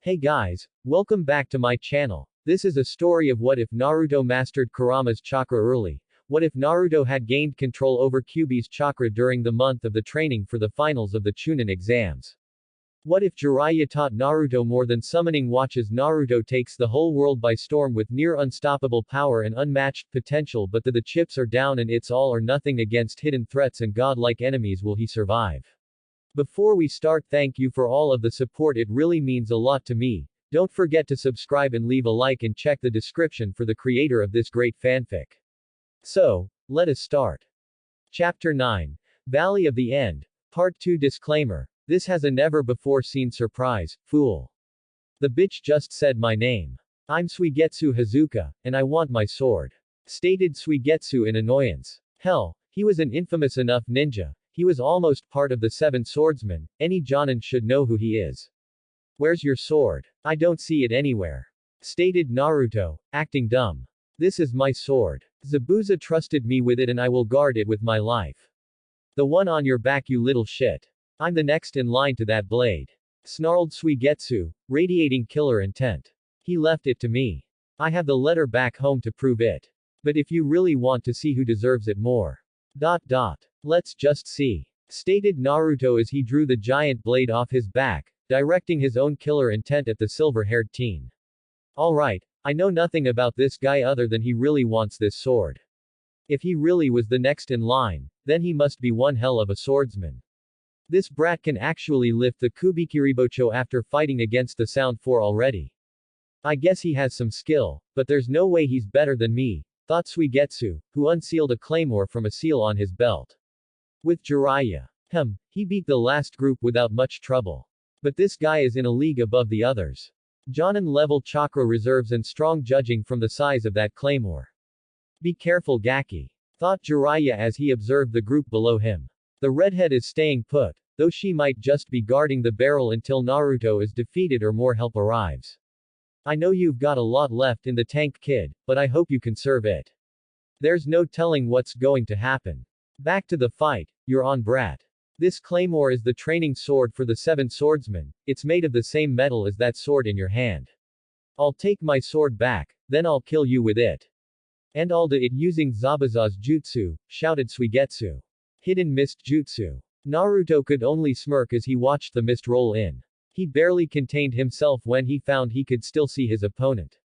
Hey guys, welcome back to my channel. This is a story of what if Naruto mastered Kurama's chakra early. What if Naruto had gained control over Kyuubi's chakra during the month of the training for the finals of the Chunin exams. What if Jiraiya taught Naruto more than summoning watches? Naruto takes the whole world by storm with near unstoppable power and unmatched potential, but the chips are down and it's all or nothing against hidden threats and godlike enemies. Will he survive? Before we start, thank you for all of the support, it really means a lot to me. Don't forget to subscribe and leave a like and check the description for the creator of this great fanfic. So, let us start. Chapter 9. Valley of the End. Part 2. Disclaimer. This has a never before seen surprise, fool. The bitch just said my name. I'm Suigetsu Hazuka, and I want my sword. Stated Suigetsu in annoyance. Hell, he was an infamous enough ninja. He was almost part of the Seven Swordsmen. Any Jonin should know who he is. Where's your sword? I don't see it anywhere. Stated Naruto, acting dumb. This is my sword. Zabuza trusted me with it and I will guard it with my life. The one on your back, you little shit. I'm the next in line to that blade. Snarled Suigetsu, radiating killer intent. He left it to me. I have the letter back home to prove it. But if you really want to see who deserves it more. Let's just see. Stated Naruto as he drew the giant blade off his back, directing his own killer intent at the silver-haired teen. Alright, I know nothing about this guy other than he really wants this sword. If he really was the next in line, then he must be one hell of a swordsman. This brat can actually lift the Kubikiribocho after fighting against the Sound 4 already. I guess he has some skill, but there's no way he's better than me, thought Suigetsu, who unsealed a claymore from a seal on his belt. With Jiraiya. He beat the last group without much trouble. But this guy is in a league above the others. Jonin-level chakra reserves and strong judging from the size of that claymore. Be careful Gaki. Thought Jiraiya as he observed the group below him. The redhead is staying put, though she might just be guarding the barrel until Naruto is defeated or more help arrives. I know you've got a lot left in the tank, kid, but I hope you conserve it. There's no telling what's going to happen. Back to the fight, you're on, brat. This claymore is the training sword for the Seven Swordsmen. It's made of the same metal as that sword in your hand. I'll take my sword back, then I'll kill you with it. And I'll do it using Zabuza's jutsu, shouted Suigetsu. Hidden mist jutsu. Naruto could only smirk as he watched the mist roll in. He barely contained himself when he found he could still see his opponent.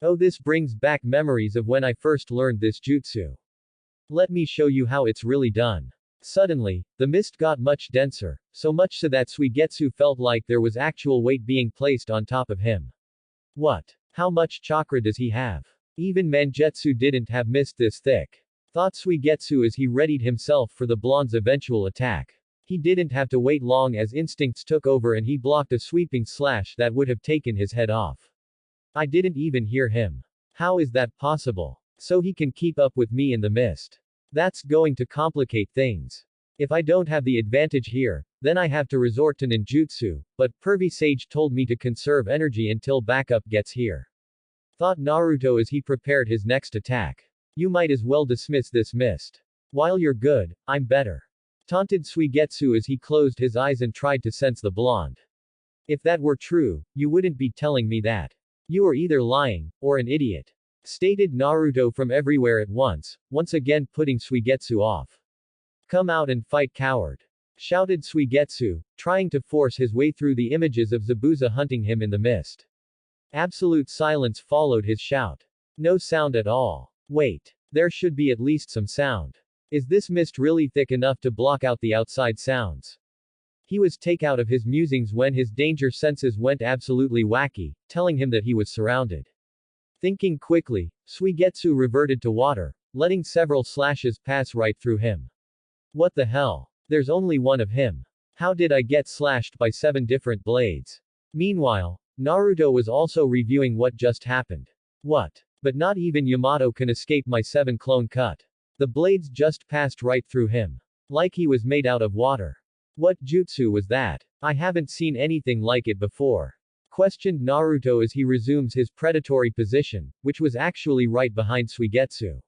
Oh, this brings back memories of when I first learned this jutsu. Let me show you how it's really done. Suddenly, the mist got much denser, so much so that Suigetsu felt like there was actual weight being placed on top of him. What? How much chakra does he have? Even Mangetsu didn't have mist this thick. Thought Suigetsu as he readied himself for the blonde's eventual attack. He didn't have to wait long as instincts took over and he blocked a sweeping slash that would have taken his head off. I didn't even hear him. How is that possible? So he can keep up with me in the mist. That's going to complicate things. If I don't have the advantage here, then I have to resort to ninjutsu, but Pervy Sage told me to conserve energy until backup gets here. Thought Naruto as he prepared his next attack. You might as well dismiss this mist. While you're good, I'm better. Taunted Suigetsu as he closed his eyes and tried to sense the blonde. If that were true, you wouldn't be telling me that. You are either lying, or an idiot. Stated Naruto from everywhere at once again putting Suigetsu off. Come out and fight, coward. Shouted Suigetsu, trying to force his way through the images of Zabuza hunting him in the mist. Absolute silence followed his shout. No sound at all. Wait. There should be at least some sound. Is this mist really thick enough to block out the outside sounds? He was taken out of his musings when his danger senses went absolutely wacky, telling him that he was surrounded. Thinking quickly, Suigetsu reverted to water, letting several slashes pass right through him. What the hell? There's only one of him. How did I get slashed by 7 different blades? Meanwhile, Naruto was also reviewing what just happened. What? But not even Yamato can escape my 7 clone cut. The blades just passed right through him. Like he was made out of water. What jutsu was that? I haven't seen anything like it before. Questioned Naruto as he resumes his predatory position, which was actually right behind Suigetsu.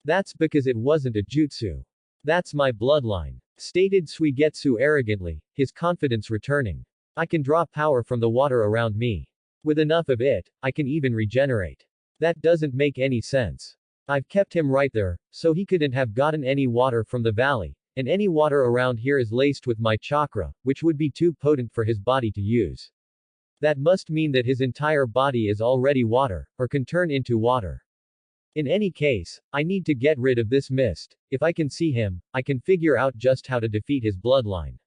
That's because it wasn't a jutsu. That's my bloodline. Stated Suigetsu arrogantly, his confidence returning. I can draw power from the water around me. With enough of it, I can even regenerate. That doesn't make any sense. I've kept him right there, so he couldn't have gotten any water from the valley, and any water around here is laced with my chakra, which would be too potent for his body to use. That must mean that his entire body is already water, or can turn into water. In any case, I need to get rid of this mist. If I can see him, I can figure out just how to defeat his bloodline.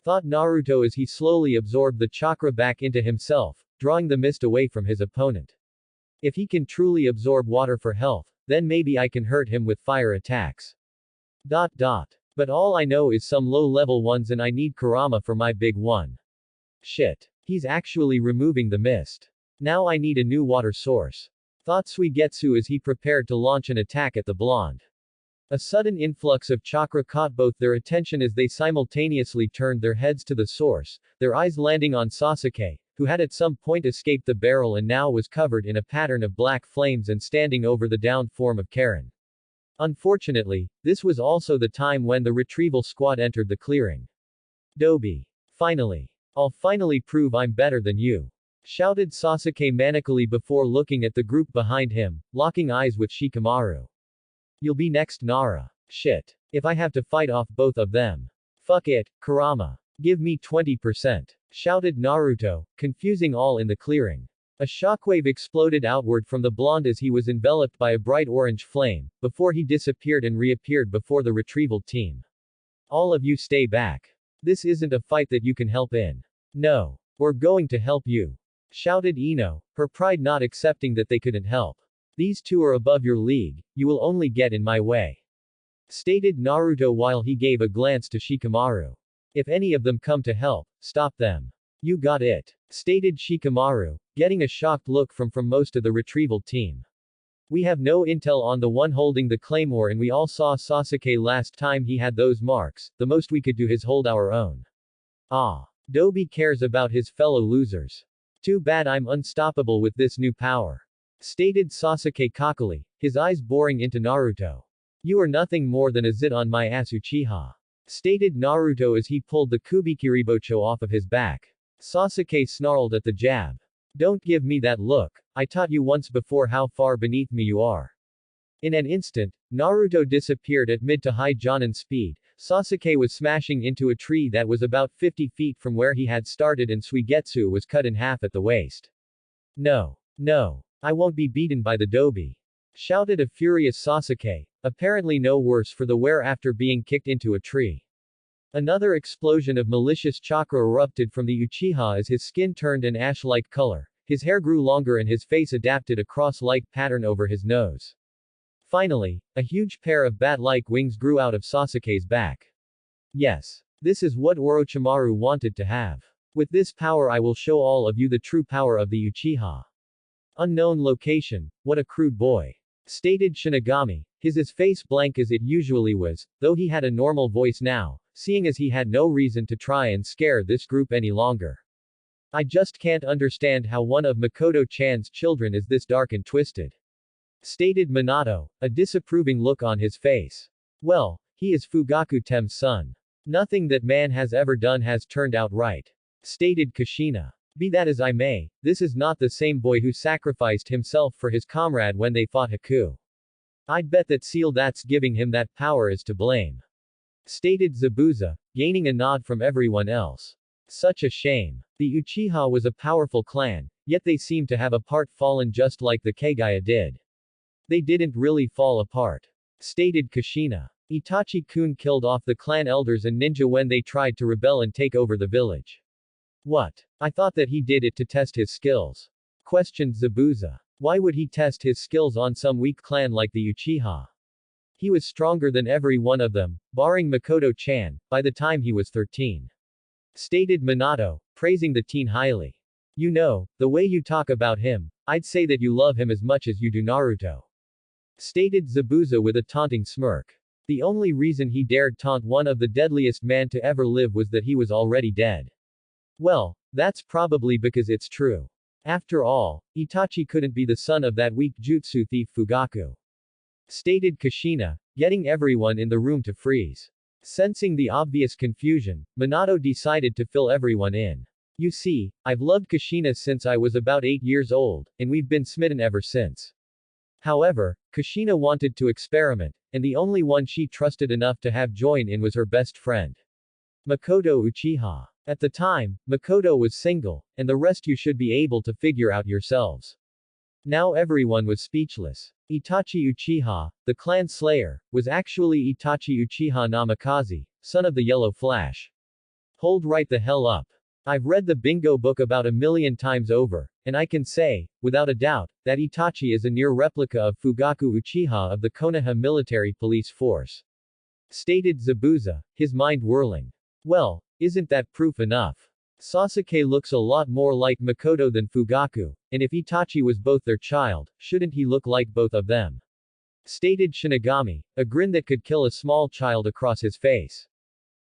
Thought Naruto as he slowly absorbed the chakra back into himself, drawing the mist away from his opponent. If he can truly absorb water for health, then maybe I can hurt him with fire attacks. But all I know is some low-level ones and I need Kurama for my big one. Shit. He's actually removing the mist. Now I need a new water source. Thought Suigetsu as he prepared to launch an attack at the blonde. A sudden influx of chakra caught both their attention as they simultaneously turned their heads to the source, their eyes landing on Sasuke, who had at some point escaped the barrel and now was covered in a pattern of black flames and standing over the downed form of Karen. Unfortunately, this was also the time when the retrieval squad entered the clearing. Dobi. Finally. I'll finally prove I'm better than you. Shouted Sasuke manically before looking at the group behind him, locking eyes with Shikamaru. You'll be next, Nara. Shit. If I have to fight off both of them. Fuck it, Kurama. Give me 20%. Shouted Naruto, confusing all in the clearing. A shockwave exploded outward from the blonde as he was enveloped by a bright orange flame, before he disappeared and reappeared before the retrieval team. All of you stay back. This isn't a fight that you can help in. No. We're going to help you. Shouted Ino, her pride not accepting that they couldn't help. These two are above your league, you will only get in my way. Stated Naruto while he gave a glance to Shikamaru. If any of them come to help, stop them. You got it. Stated Shikamaru, getting a shocked look from most of the retrieval team. We have no intel on the one holding the claymore and we all saw Sasuke last time he had those marks, the most we could do is hold our own. Ah. Dobi cares about his fellow losers. Too bad I'm unstoppable with this new power. Stated Sasuke cockily, his eyes boring into Naruto. You are nothing more than a zit on my ass Uchiha. Stated Naruto as he pulled the Kubikiribocho off of his back. Sasuke snarled at the jab. Don't give me that look, I taught you once before how far beneath me you are. In an instant, Naruto disappeared at mid to high Jonin speed. Sasuke was smashing into a tree that was about 50 feet from where he had started and Suigetsu was cut in half at the waist. No. I won't be beaten by the Dobi. Shouted a furious Sasuke, apparently no worse for the wear after being kicked into a tree. Another explosion of malicious chakra erupted from the Uchiha as his skin turned an ash-like color, his hair grew longer and his face adapted a cross-like pattern over his nose. Finally, a huge pair of bat-like wings grew out of Sasuke's back. Yes. This is what Orochimaru wanted to have. With this power I will show all of you the true power of the Uchiha. Unknown location, what a crude boy. Stated Shinigami, his face blank as it usually was, though he had a normal voice now, seeing as he had no reason to try and scare this group any longer. I just can't understand how one of Makoto-chan's children is this dark and twisted. Stated Minato, a disapproving look on his face. Well, he is Fugaku-Tem's son. Nothing that man has ever done has turned out right. Stated Kushina. Be that as I may, this is not the same boy who sacrificed himself for his comrade when they fought Haku. I'd bet that seal that's giving him that power is to blame. Stated Zabuza, gaining a nod from everyone else. Such a shame. The Uchiha was a powerful clan, yet they seem to have apart fallen just like the Kagaya did. They didn't really fall apart. Stated Kushina. Itachi-kun killed off the clan elders and ninja when they tried to rebel and take over the village. What? I thought that he did it to test his skills. Questioned Zabuza. Why would he test his skills on some weak clan like the Uchiha? He was stronger than every one of them, barring Makoto-chan, by the time he was 13. Stated Minato, praising the teen highly. You know, the way you talk about him, I'd say that you love him as much as you do Naruto. Stated Zabuza with a taunting smirk. The only reason he dared taunt one of the deadliest man to ever live was that he was already dead. Well, that's probably because it's true. After all, Itachi couldn't be the son of that weak jutsu thief Fugaku. Stated Kushina, getting everyone in the room to freeze. Sensing the obvious confusion, Minato decided to fill everyone in. You see, I've loved Kushina since I was about 8 years old, and we've been smitten ever since. However, Kushina wanted to experiment, and the only one she trusted enough to have join in was her best friend, Makoto Uchiha. At the time, Makoto was single, and the rest you should be able to figure out yourselves. Now everyone was speechless. Itachi Uchiha, the clan slayer, was actually Itachi Uchiha Namikaze, son of the Yellow Flash. Hold right the hell up. I've read the bingo book about 1,000,000 times over, and I can say, without a doubt, that Itachi is a near replica of Fugaku Uchiha of the Konoha military police force. Stated Zabuza, his mind whirling. Well, isn't that proof enough? Sasuke looks a lot more like Makoto than Fugaku, and if Itachi was both their child, shouldn't he look like both of them? Stated Shinigami, a grin that could kill a small child across his face.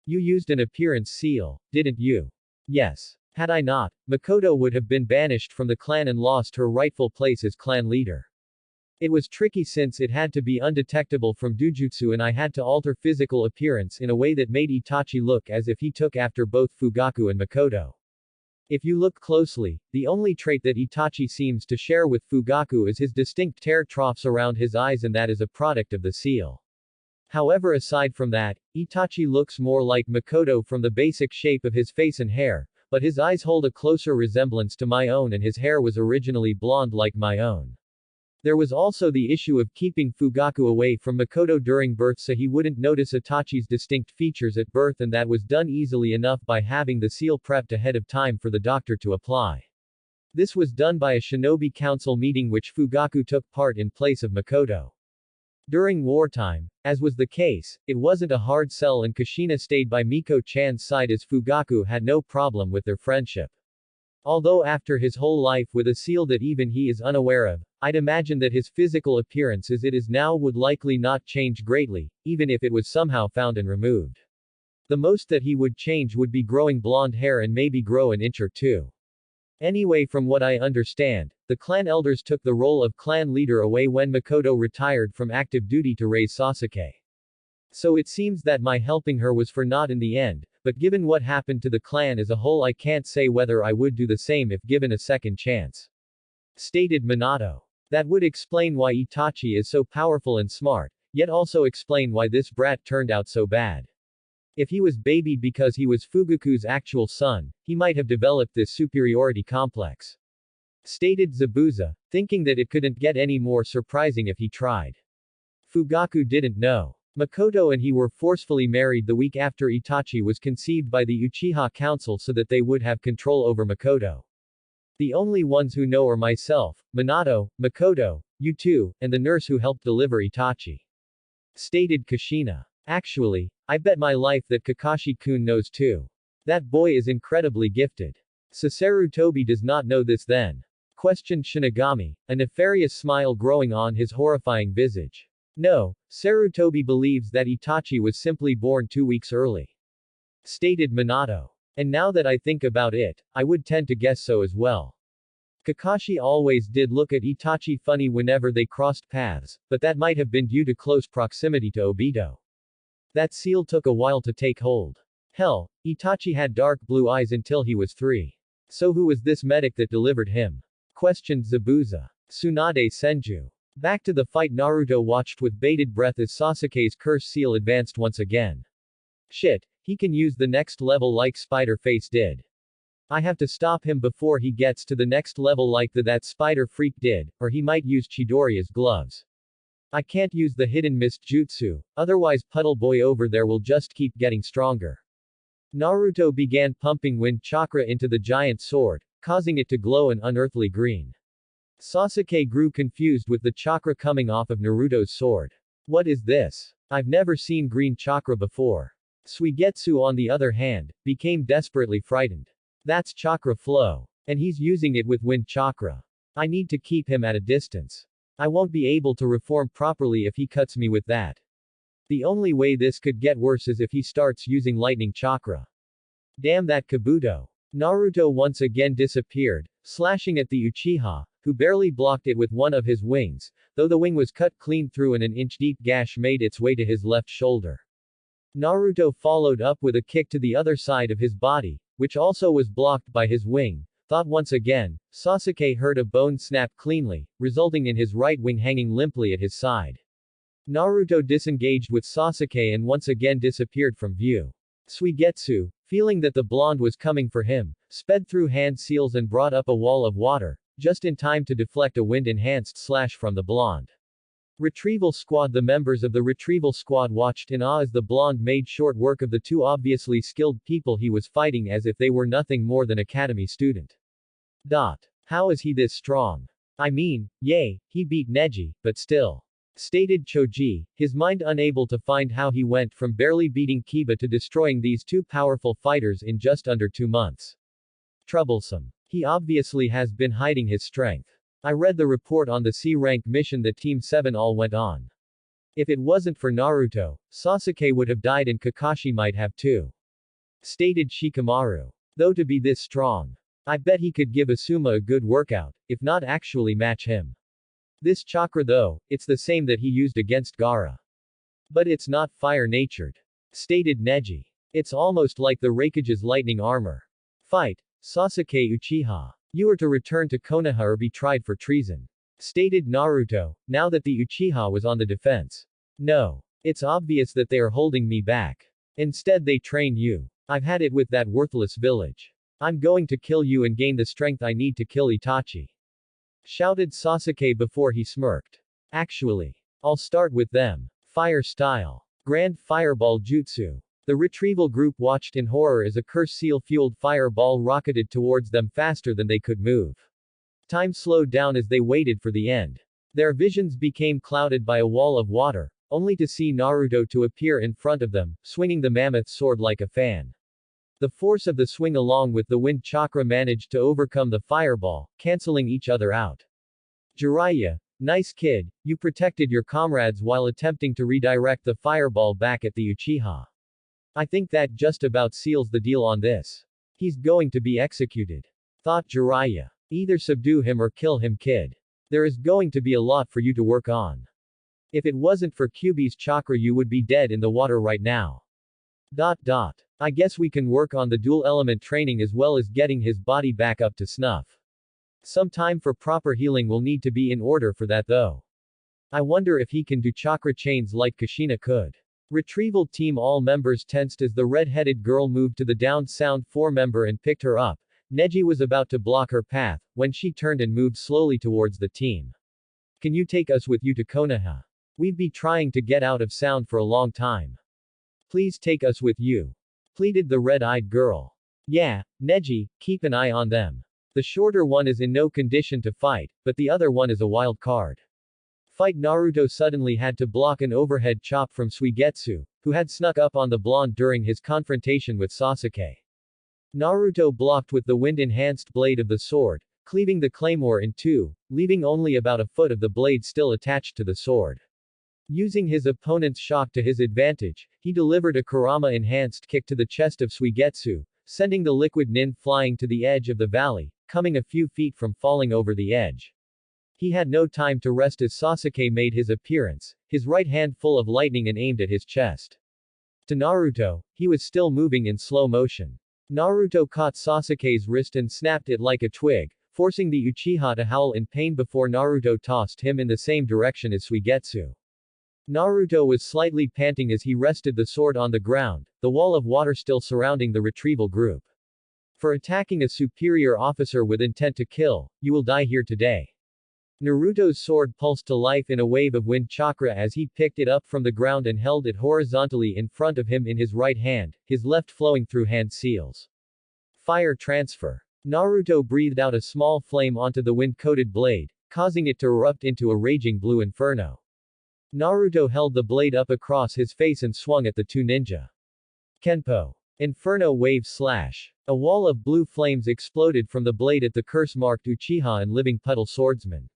You used an appearance seal, didn't you? Yes. Had I not, Makoto would have been banished from the clan and lost her rightful place as clan leader. It was tricky since it had to be undetectable from Dujutsu and I had to alter physical appearance in a way that made Itachi look as if he took after both Fugaku and Makoto. If you look closely, the only trait that Itachi seems to share with Fugaku is his distinct tear troughs around his eyes, and that is a product of the seal. However, aside from that, Itachi looks more like Makoto from the basic shape of his face and hair, but his eyes hold a closer resemblance to my own and his hair was originally blonde like my own. There was also the issue of keeping Fugaku away from Makoto during birth so he wouldn't notice Itachi's distinct features at birth, and that was done easily enough by having the seal prepped ahead of time for the doctor to apply. This was done by a shinobi council meeting which Fugaku took part in place of Makoto. During wartime, as was the case, it wasn't a hard sell and Kushina stayed by Miko-chan's side as Fugaku had no problem with their friendship. Although after his whole life with a seal that even he is unaware of, I'd imagine that his physical appearance as it is now would likely not change greatly, even if it was somehow found and removed. The most that he would change would be growing blonde hair and maybe grow an inch or two. Anyway, from what I understand, the clan elders took the role of clan leader away when Makoto retired from active duty to raise Sasuke. So it seems that my helping her was for naught in the end, but given what happened to the clan as a whole I can't say whether I would do the same if given a second chance. Stated Minato. That would explain why Itachi is so powerful and smart, yet also explain why this brat turned out so bad. If he was babied because he was Fugaku's actual son, he might have developed this superiority complex. Stated Zabuza, thinking that it couldn't get any more surprising if he tried. Fugaku didn't know. Makoto and he were forcefully married the week after Itachi was conceived by the Uchiha Council so that they would have control over Makoto. The only ones who know are myself, Minato, Makoto, you two, and the nurse who helped deliver Itachi. Stated Kushina. Actually, I bet my life that Kakashi-kun knows too. That boy is incredibly gifted. Sarutobi does not know this then? Questioned Shinigami, a nefarious smile growing on his horrifying visage. No, Sarutobi believes that Itachi was simply born 2 weeks early. Stated Minato. And now that I think about it, I would tend to guess so as well. Kakashi always did look at Itachi funny whenever they crossed paths, but that might have been due to close proximity to Obito. That seal took a while to take hold. Hell, Itachi had dark blue eyes until he was 3. So who was this medic that delivered him? Questioned Zabuza. Tsunade Senju. Back to the fight. Naruto watched with bated breath as Sasuke's curse seal advanced once again. Shit, he can use the next level like Spider Face did. I have to stop him before he gets to the next level like that Spider Freak did, or he might use Chidoriya's gloves. I can't use the hidden mist jutsu, otherwise Puddle Boy over there will just keep getting stronger. Naruto began pumping wind chakra into the giant sword, causing it to glow an unearthly green. Sasuke grew confused with the chakra coming off of Naruto's sword. What is this? I've never seen green chakra before. Suigetsu on the other hand, became desperately frightened. That's chakra flow. And he's using it with wind chakra. I need to keep him at a distance. I won't be able to reform properly if he cuts me with that. The only way this could get worse is if he starts using lightning chakra. Damn that Kabuto. Naruto once again disappeared, slashing at the Uchiha, who barely blocked it with one of his wings, though the wing was cut clean through and an inch-deep gash made its way to his left shoulder. Naruto followed up with a kick to the other side of his body, which also was blocked by his wing. Thought once again, Sasuke heard a bone snap cleanly, resulting in his right wing hanging limply at his side. Naruto disengaged with Sasuke and once again disappeared from view. Suigetsu, feeling that the blonde was coming for him, sped through hand seals and brought up a wall of water, just in time to deflect a wind-enhanced slash from the blonde. Retrieval Squad. The members of the Retrieval Squad watched in awe as the blonde made short work of the two obviously skilled people he was fighting as if they were nothing more than academy student. How is he this strong? I mean, yay, he beat Neji, but still. Stated Choji, his mind unable to find how he went from barely beating Kiba to destroying these two powerful fighters in just under 2 months. Troublesome. He obviously has been hiding his strength. I read the report on the C-rank mission that Team 7 all went on. If it wasn't for Naruto, Sasuke would have died and Kakashi might have too. Stated Shikamaru. Though to be this strong, I bet he could give Asuma a good workout, if not actually match him. This chakra though, it's the same that he used against Gaara. But it's not fire-natured. Stated Neji. It's almost like the Raikage's lightning armor. Fight. Sasuke Uchiha. You are to return to Konoha or be tried for treason. Stated Naruto, now that the Uchiha was on the defense. No. It's obvious that they are holding me back. Instead they train you. I've had it with that worthless village. I'm going to kill you and gain the strength I need to kill Itachi. Shouted Sasuke before he smirked. Actually. I'll start with them. Fire style. Grand Fireball Jutsu. The retrieval group watched in horror as a curse seal-fueled fireball rocketed towards them faster than they could move. Time slowed down as they waited for the end. Their visions became clouded by a wall of water, only to see Naruto to appear in front of them, swinging the mammoth sword like a fan. The force of the swing along with the wind chakra managed to overcome the fireball, canceling each other out. Jiraiya, nice kid, you protected your comrades while attempting to redirect the fireball back at the Uchiha. I think that just about seals the deal on this. He's going to be executed. Thought Jiraiya. Either subdue him or kill him, kid. There is going to be a lot for you to work on. If it wasn't for Kyuubi's chakra you would be dead in the water right now. I guess we can work on the dual element training as well as getting his body back up to snuff. Some time for proper healing will need to be in order for that though. I wonder if he can do chakra chains like Kushina could. Retrieval team all members tensed as the red-headed girl moved to the downed Sound 4 member and picked her up. Neji was about to block her path, when she turned and moved slowly towards the team. Can you take us with you to Konoha? We've been trying to get out of Sound for a long time. Please take us with you. Pleaded the red-eyed girl. Yeah, Neji, keep an eye on them. The shorter one is in no condition to fight, but the other one is a wild card. Fight. Naruto suddenly had to block an overhead chop from Suigetsu, who had snuck up on the blonde during his confrontation with Sasuke. Naruto blocked with the wind-enhanced blade of the sword, cleaving the claymore in two, leaving only about a foot of the blade still attached to the sword. Using his opponent's shock to his advantage, he delivered a Kurama-enhanced kick to the chest of Suigetsu, sending the liquid nin flying to the edge of the valley, coming a few feet from falling over the edge. He had no time to rest as Sasuke made his appearance, his right hand full of lightning and aimed at his chest. To Naruto, he was still moving in slow motion. Naruto caught Sasuke's wrist and snapped it like a twig, forcing the Uchiha to howl in pain before Naruto tossed him in the same direction as Suigetsu. Naruto was slightly panting as he rested the sword on the ground, the wall of water still surrounding the retrieval group. For attacking a superior officer with intent to kill, you will die here today. Naruto's sword pulsed to life in a wave of wind chakra as he picked it up from the ground and held it horizontally in front of him in his right hand, his left flowing through hand seals. Fire transfer. Naruto breathed out a small flame onto the wind-coated blade, causing it to erupt into a raging blue inferno. Naruto held the blade up across his face and swung at the two ninja. Kenpo. Inferno wave slash. A wall of blue flames exploded from the blade at the curse-marked Uchiha and living puddle swordsman.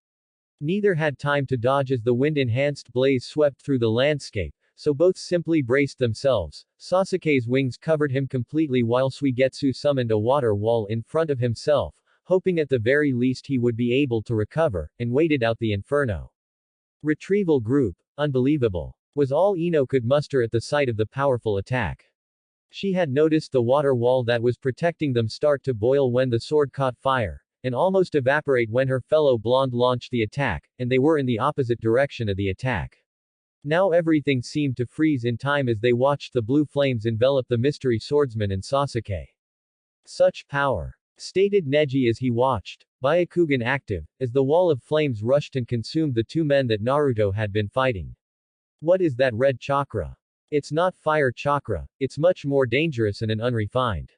Neither had time to dodge as the wind-enhanced blaze swept through the landscape, so both simply braced themselves. Sasuke's wings covered him completely while Suigetsu summoned a water wall in front of himself, hoping at the very least he would be able to recover, and waited out the inferno. Retrieval group. Unbelievable. Was all Ino could muster at the sight of the powerful attack. She had noticed the water wall that was protecting them start to boil when the sword caught fire, and almost evaporate when her fellow blonde launched the attack, and they were in the opposite direction of the attack. Now everything seemed to freeze in time as they watched the blue flames envelop the mystery swordsman and Sasuke. Such power, stated Neji as he watched, Byakugan active, as the wall of flames rushed and consumed the two men that Naruto had been fighting. What is that red chakra? It's not fire chakra, it's much more dangerous and unrefined.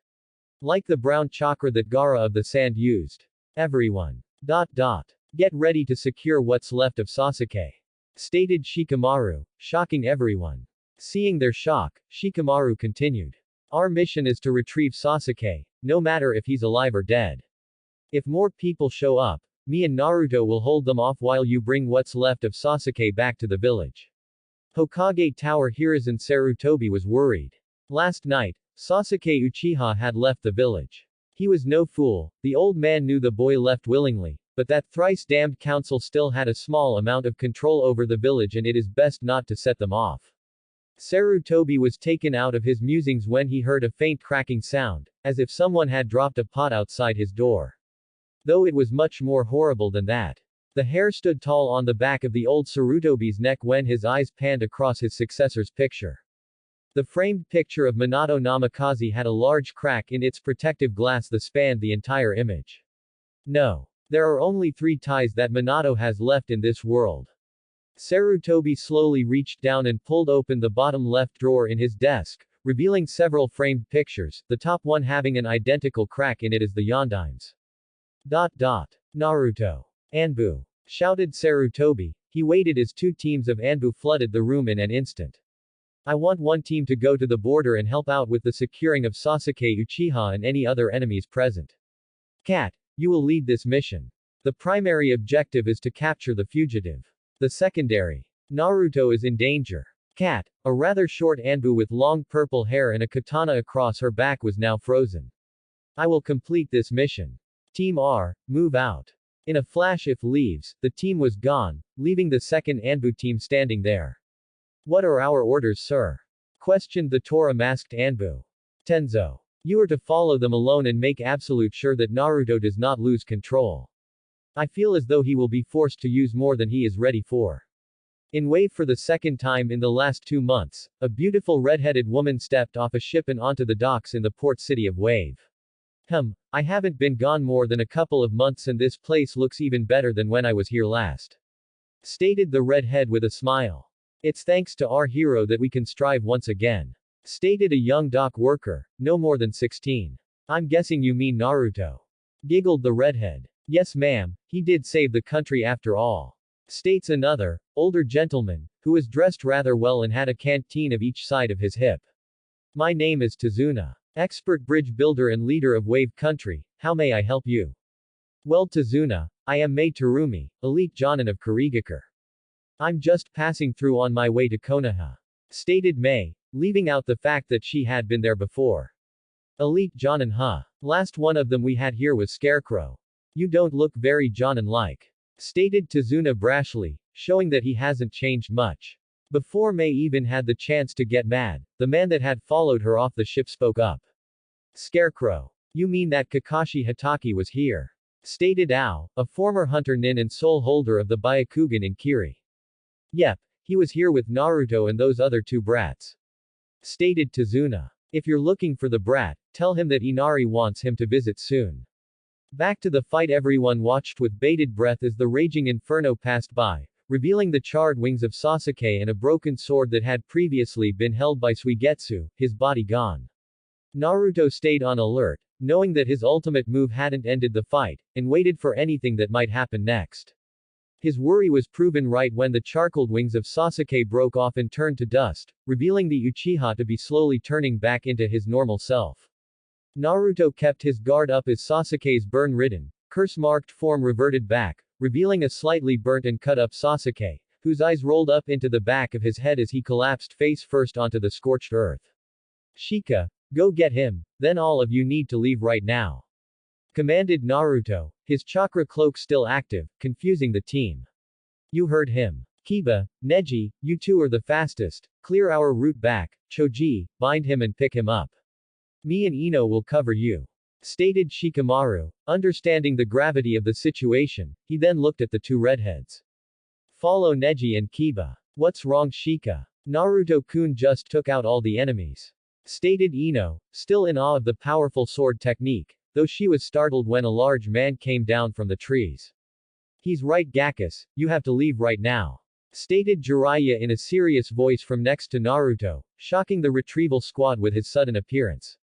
Like the brown chakra that Gaara of the Sand used. Everyone. Get ready to secure what's left of Sasuke. Stated Shikamaru, shocking everyone. Seeing their shock, Shikamaru continued. Our mission is to retrieve Sasuke, no matter if he's alive or dead. If more people show up, me and Naruto will hold them off while you bring what's left of Sasuke back to the village. Hokage Tower Hiruzen Sarutobi was worried. Last night, Sasuke Uchiha had left the village. He was no fool, the old man knew the boy left willingly, but that thrice-damned council still had a small amount of control over the village and it is best not to set them off. Sarutobi was taken out of his musings when he heard a faint cracking sound, as if someone had dropped a pot outside his door. Though it was much more horrible than that. The hair stood tall on the back of the old Sarutobi's neck when his eyes panned across his successor's picture. The framed picture of Minato Namikaze had a large crack in its protective glass that spanned the entire image. No. There are only 3 ties that Minato has left in this world. Sarutobi slowly reached down and pulled open the bottom left drawer in his desk, revealing several framed pictures, the top one having an identical crack in it as the Yondime's. Naruto. Anbu. Shouted Sarutobi. He waited as 2 teams of Anbu flooded the room in an instant. I want one team to go to the border and help out with the securing of Sasuke Uchiha and any other enemies present. Cat, you will lead this mission. The primary objective is to capture the fugitive. The secondary. Naruto is in danger. Cat, a rather short Anbu with long purple hair and a katana across her back was now frozen. I will complete this mission. Team R, move out. In a flash if leaves, the team was gone, leaving the second Anbu team standing there. What are our orders, sir? Questioned the Tora-masked Anbu. Tenzo. You are to follow them alone and make absolute sure that Naruto does not lose control. I feel as though he will be forced to use more than he is ready for. In Wave for the second time in the last 2 months, a beautiful red-headed woman stepped off a ship and onto the docks in the port city of Wave. I haven't been gone more than a couple of months and this place looks even better than when I was here last. Stated the redhead with a smile. It's thanks to our hero that we can strive once again. Stated a young dock worker, no more than 16. I'm guessing you mean Naruto. Giggled the redhead. Yes ma'am, he did save the country after all. States another, older gentleman, who was dressed rather well and had a canteen of each side of his hip. My name is Tazuna. Expert bridge builder and leader of Wave Country, how may I help you? Well Tazuna, I am Mei Terumi, elite Jonin of Kurigakure. I'm just passing through on my way to Konoha. Stated Mei, leaving out the fact that she had been there before. Elite Jonin huh? Last one of them we had here was Scarecrow. You don't look very Jonin-like. Stated Tazuna brashly, showing that he hasn't changed much. Before Mei even had the chance to get mad, the man that had followed her off the ship spoke up. Scarecrow. You mean that Kakashi Hatake was here? Stated Ao, a former hunter nin and sole holder of the Byakugan in Kiri. Yep, he was here with Naruto and those other 2 brats. Stated Tazuna. If you're looking for the brat, tell him that Inari wants him to visit soon. Back to the fight everyone watched with bated breath as the raging inferno passed by, revealing the charred wings of Sasuke and a broken sword that had previously been held by Suigetsu, his body gone. Naruto stayed on alert, knowing that his ultimate move hadn't ended the fight, and waited for anything that might happen next. His worry was proven right when the charcoaled wings of Sasuke broke off and turned to dust, revealing the Uchiha to be slowly turning back into his normal self. Naruto kept his guard up as Sasuke's burn-ridden, curse-marked form reverted back, revealing a slightly burnt and cut-up Sasuke, whose eyes rolled up into the back of his head as he collapsed face-first onto the scorched earth. Shika, go get him, then all of you need to leave right now. Commanded Naruto, his chakra cloak still active, confusing the team. You heard him. Kiba, Neji, you 2 are the fastest, clear our route back, Choji, bind him and pick him up. Me and Ino will cover you. Stated Shikamaru. Understanding the gravity of the situation, he then looked at the two redheads. Follow Neji and Kiba. What's wrong Shika? Naruto-kun just took out all the enemies. Stated Ino, still in awe of the powerful sword technique, though she was startled when a large man came down from the trees. He's right Gakkus, you have to leave right now. Stated Jiraiya in a serious voice from next to Naruto, shocking the retrieval squad with his sudden appearance.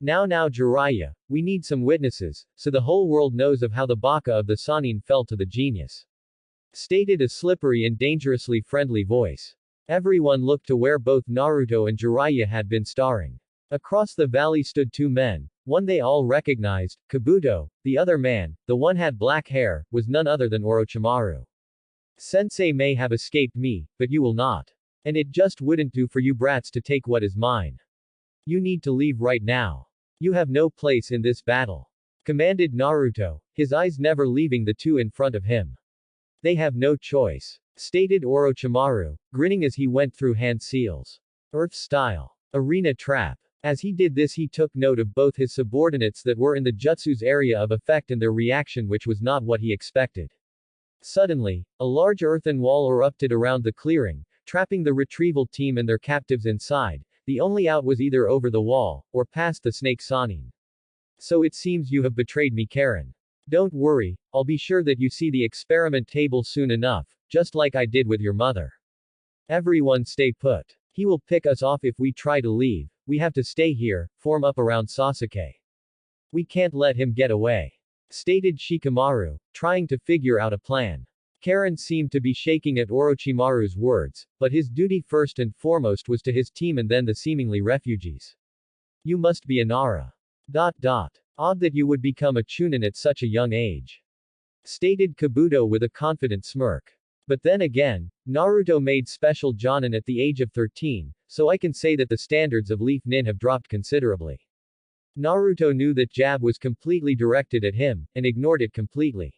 Now Jiraiya, we need some witnesses, so the whole world knows of how the baka of the Sannin fell to the genius. Stated a slippery and dangerously friendly voice. Everyone looked to where both Naruto and Jiraiya had been starring. Across the valley stood two men, one they all recognized, Kabuto, the other man, the one had black hair, was none other than Orochimaru. Sensei may have escaped me, but you will not. And it just wouldn't do for you brats to take what is mine. You need to leave right now. You have no place in this battle. Commanded Naruto, his eyes never leaving the two in front of him. They have no choice. Stated Orochimaru, grinning as he went through hand seals. Earth-style. Arena trap. As he did this he took note of both his subordinates that were in the jutsu's area of effect and their reaction which was not what he expected. Suddenly, a large earthen wall erupted around the clearing, trapping the retrieval team and their captives inside. The only out was either over the wall, or past the snake Sannin. So it seems you have betrayed me Karen. Don't worry, I'll be sure that you see the experiment table soon enough, just like I did with your mother. Everyone stay put. He will pick us off if we try to leave, we have to stay here, form up around Sasuke. We can't let him get away. Stated Shikamaru, trying to figure out a plan. Karen seemed to be shaking at Orochimaru's words, but his duty first and foremost was to his team and then the seemingly refugees. You must be a Nara. Odd that you would become a Chunin at such a young age. Stated Kabuto with a confident smirk. But then again, Naruto made special Jonin at the age of 13, so I can say that the standards of Leaf Nin have dropped considerably. Naruto knew that jab was completely directed at him, and ignored it completely.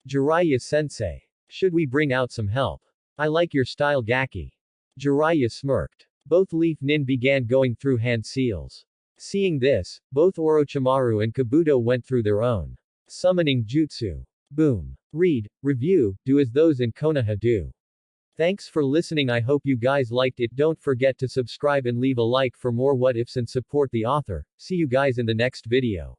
Jiraiya-sensei. Should we bring out some help? I like your style Gaki. Jiraiya smirked. Both Leaf Nin began going through hand seals. Seeing this, both Orochimaru and Kabuto went through their own summoning jutsu. Boom. Read, review, do as those in Konoha do. Thanks for listening. I hope you guys liked it. Don't forget to subscribe and leave a like for more what ifs and support the author. See you guys in the next video.